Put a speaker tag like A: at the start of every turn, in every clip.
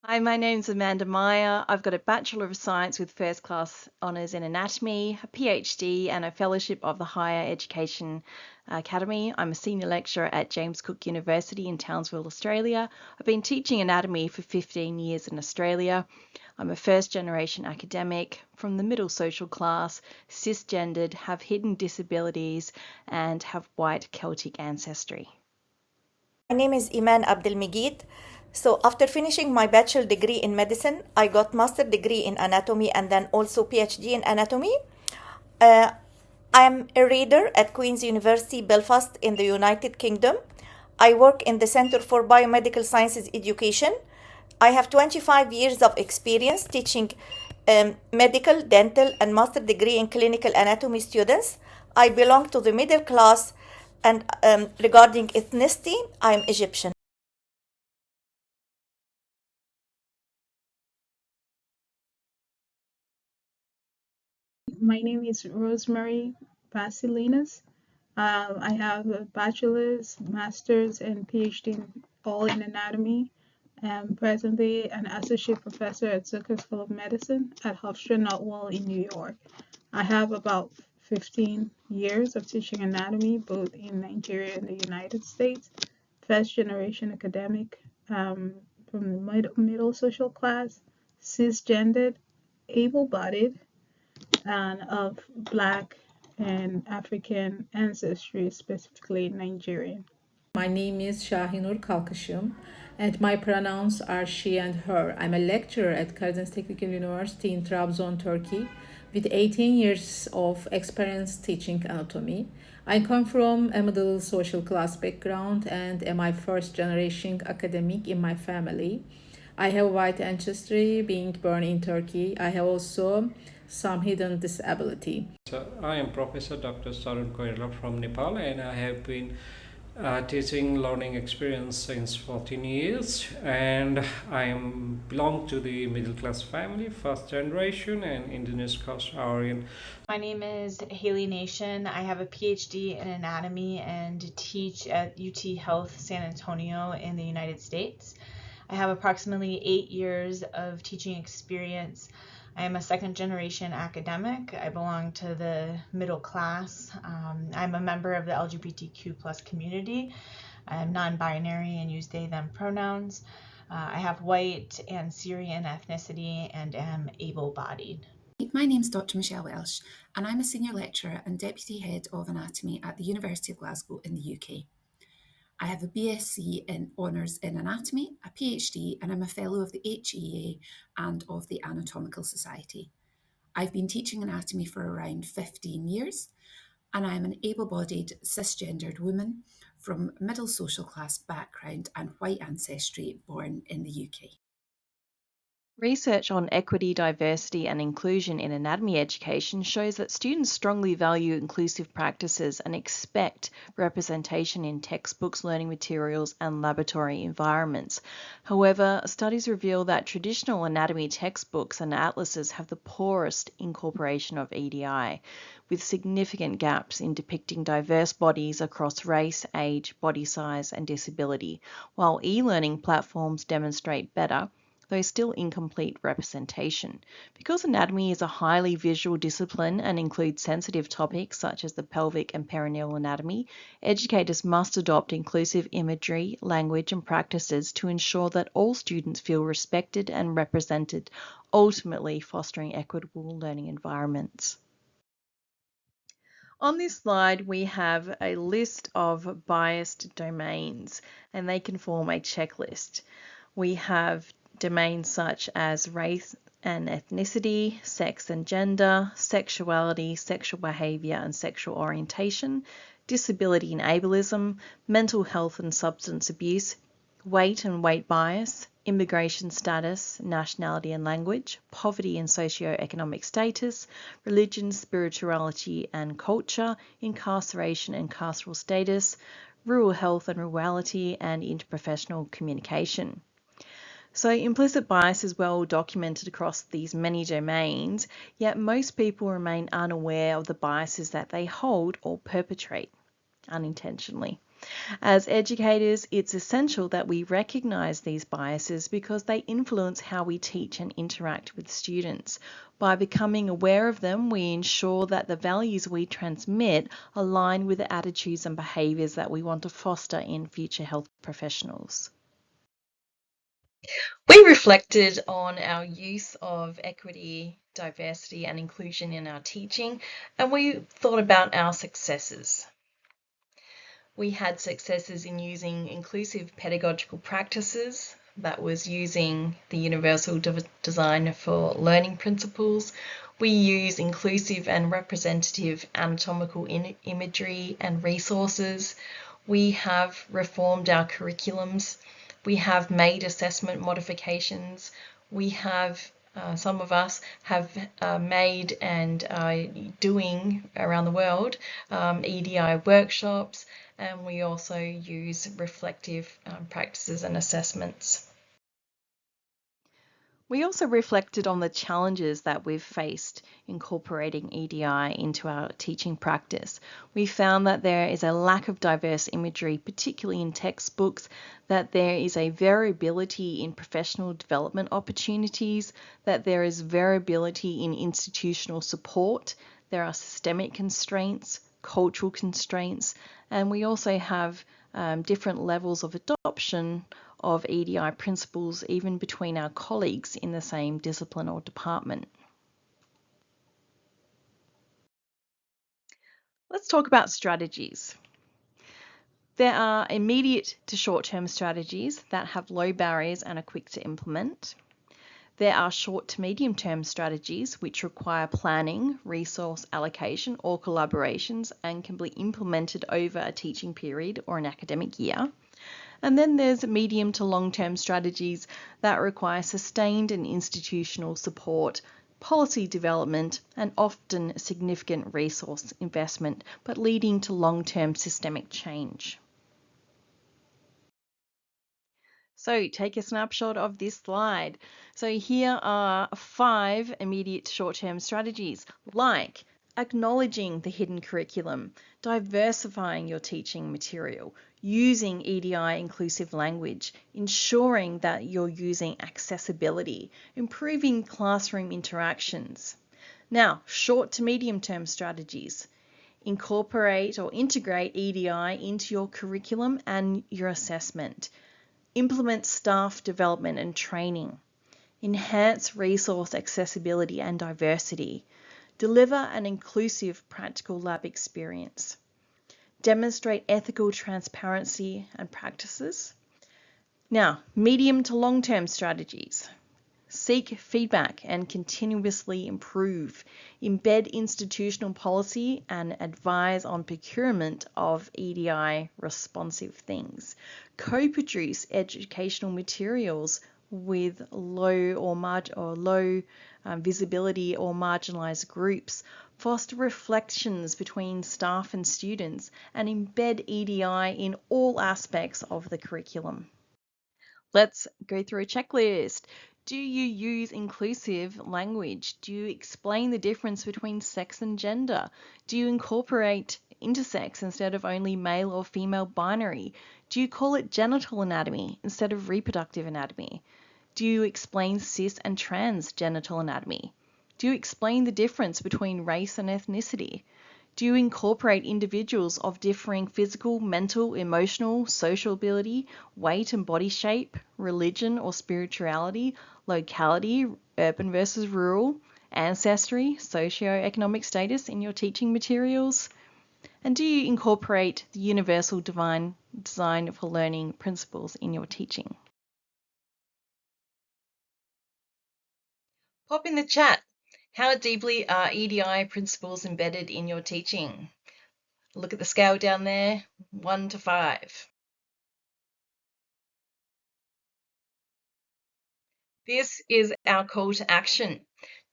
A: Hi, my name's Amanda Meyer. I've got a Bachelor of Science with First Class Honours in Anatomy, a PhD and a Fellowship of the Higher Education Academy. I'm a Senior Lecturer at James Cook University in Townsville, Australia. I've been teaching anatomy for 15 years in Australia. I'm a first-generation academic from the middle social class, cisgendered, have hidden disabilities and have white Celtic ancestry.
B: My name is Eiman Abdel. So after finishing my bachelor degree in medicine, I got master degree in anatomy and then also PhD in anatomy. I am a reader at Queen's University, Belfast in the United Kingdom. I work in the Center for Biomedical Sciences Education. I have 25 years of experience teaching medical, dental, and master degree in clinical anatomy students. I belong to the middle class, and regarding ethnicity, I am Egyptian.
C: My name is Rosemary Vasilinas. I have a bachelor's, master's, and PhD all in anatomy. I'm presently an associate professor at Zucker School of Medicine at Hofstra, Northwell in New York. I have about 15 years of teaching anatomy, both in Nigeria and the United States. First generation academic from the middle social class, cisgendered, able-bodied, and of Black and African ancestry, specifically Nigerian.
D: My name is Şahi and my pronouns are she and her. I'm a lecturer at Karadeniz Technical University in Trabzon, Turkey, with 18 years of experience teaching anatomy. I come from a middle social class background and am my first generation academic in my family. I have white ancestry, being born in Turkey. I have also some hidden disability.
E: So I am Professor Dr. Sarun Koirala from Nepal, and I have been teaching learning experience since 14 years, and I belong to the middle class family, first generation, and indigenous Aryan.
F: My name is Haley Nation. I have a PhD in anatomy and teach at UT Health San Antonio in the United States. I have approximately 8 years of teaching experience. I am a second generation academic. I belong to the middle class. I'm a member of the LGBTQ plus community. I'm non-binary and use they, them pronouns. I have white and Syrian ethnicity and am able-bodied.
G: My name's Dr. Michelle Welsh, and I'm a senior lecturer and deputy head of anatomy at the University of Glasgow in the UK. I have a BSc in Honours in Anatomy, a PhD, and I'm a fellow of the HEA and of the Anatomical Society. I've been teaching anatomy for around 15 years, and I'm an able-bodied, cisgendered woman from middle social class background and white ancestry, born in the UK.
A: Research on equity, diversity and inclusion in anatomy education shows that students strongly value inclusive practices and expect representation in textbooks, learning materials and laboratory environments. However, studies reveal that traditional anatomy textbooks and atlases have the poorest incorporation of EDI, with significant gaps in depicting diverse bodies across race, age, body size and disability, while e-learning platforms demonstrate better, though still incomplete representation. Because anatomy is a highly visual discipline and includes sensitive topics such as the pelvic and perineal anatomy, educators must adopt inclusive imagery, language and practices to ensure that all students feel respected and represented, ultimately fostering equitable learning environments. On this slide, we have a list of biased domains, and they can form a checklist. We have domains such as race and ethnicity, sex and gender, sexuality, sexual behaviour and sexual orientation, disability and ableism, mental health and substance abuse, weight and weight bias, immigration status, nationality and language, poverty and socio-economic status, religion, spirituality and culture, incarceration and carceral status, rural health and rurality, and interprofessional communication. So implicit bias is well documented across these many domains, yet most people remain unaware of the biases that they hold or perpetrate unintentionally. As educators, it's essential that we recognise these biases because they influence how we teach and interact with students. By becoming aware of them, we ensure that the values we transmit align with the attitudes and behaviours that we want to foster in future health professionals. We reflected on our use of equity, diversity and inclusion in our teaching, and we thought about our successes. We had successes in using inclusive pedagogical practices, that was using the Universal Design for Learning principles. We use inclusive and representative anatomical imagery and resources. We have reformed our curriculums. We have made assessment modifications. We have, some of us have made and are doing around the world EDI workshops, and we also use reflective practices and assessments. We also reflected on the challenges that we've faced incorporating EDI into our teaching practice. We found that there is a lack of diverse imagery, particularly in textbooks, that there is a variability in professional development opportunities, that there is variability in institutional support, there are systemic constraints, cultural constraints, and we also have different levels of adoption of EDI principles even between our colleagues in the same discipline or department. Let's talk about strategies. There are immediate to short-term strategies that have low barriers and are quick to implement. There are short to medium-term strategies which require planning, resource allocation or collaborations and can be implemented over a teaching period or an academic year. And then there's medium to long-term strategies that require sustained and institutional support, policy development, and often significant resource investment, but leading to long-term systemic change. So take a snapshot of this slide. So here are 5 immediate short-term strategies, like acknowledging the hidden curriculum, diversifying your teaching material, using EDI inclusive language, ensuring that you're using accessibility, improving classroom interactions. Now, short to medium term strategies. Incorporate or integrate EDI into your curriculum and your assessment. Implement staff development and training. Enhance resource accessibility and diversity. Deliver an inclusive practical lab experience. Demonstrate ethical transparency and practices. Now, medium to long-term strategies. Seek feedback and continuously improve. Embed institutional policy and advise on procurement of EDI responsive things. Co-produce educational materials with low visibility or marginalized groups, foster reflections between staff and students, and embed EDI in all aspects of the curriculum. Let's go through a checklist. Do you use inclusive language? Do you explain the difference between sex and gender? Do you incorporate intersex instead of only male or female binary? Do you call it genital anatomy instead of reproductive anatomy? Do you explain cis and trans genital anatomy? Do you explain the difference between race and ethnicity? Do you incorporate individuals of differing physical, mental, emotional, social ability, weight and body shape, religion or spirituality, locality, urban versus rural, ancestry, socioeconomic status in your teaching materials? And do you incorporate the Universal Design for Learning principles in your teaching? Pop in the chat. How deeply are EDI principles embedded in your teaching? Look at the scale down there, 1 to 5. This is our call to action.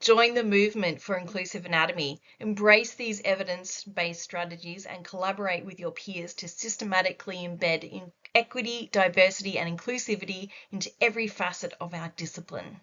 A: Join the movement for inclusive anatomy. Embrace these evidence-based strategies and collaborate with your peers to systematically embed equity, diversity, and inclusivity into every facet of our discipline.